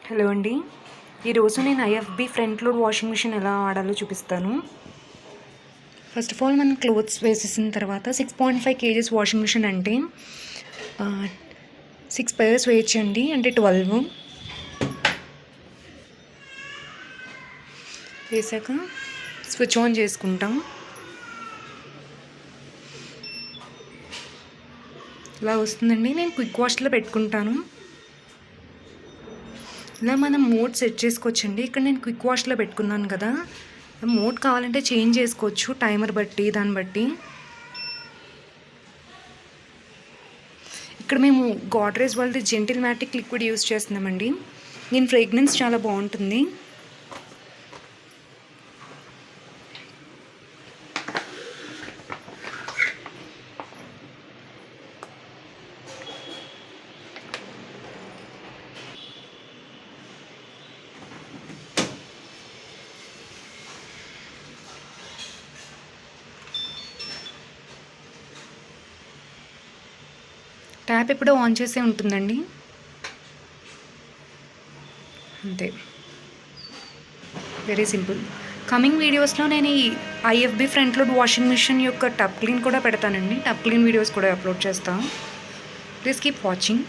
Hello అండి, ఈరోజు నేను IFB front load washing machine ఎలా వాడాలో చూపిస్తాను. ఫస్ట్ ఆఫ్ ఆల్ మనం క్లోత్స్ వేసేసిన తర్వాత 6.5 kgs వాషింగ్ మిషన్ అంటే 6 pairs వేయచ్చండి, అంటే 12 వేసాక స్విచ్ ఆన్ చేసుకుంటాం. ఇలా వస్తుందండి. నేను క్విక్ వాష్లో పెట్టుకుంటాను. ఇలా మనం మోడ్ సెట్ చేసుకోవచ్చండి. ఇక్కడ నేను క్విక్ వాష్లో పెట్టుకున్నాను కదా, మోడ్ కావాలంటే చేంజ్ చేసుకోవచ్చు టైమర్ బట్టి, దాన్ని బట్టి. ఇక్కడ మేము గాడ్రేజ్ వాళ్ళది జెంటిల్ మ్యాటిక్ లిక్విడ్ యూస్ చేస్తున్నామండి. దీని ఫ్రేగ్రెన్స్ చాలా బాగుంటుంది. ట్యాప్ ఎప్పుడో ఆన్ చేసే ఉంటుందండి, అంతే. Very simple. కమింగ్ వీడియోస్లో నేను ఈ IFB front load washing machine యొక్క టబ్ క్లీన్ కూడా పెడతానండి. టబ్ క్లీన్ వీడియోస్ కూడా అప్లోడ్ చేస్తాను. Please keep watching.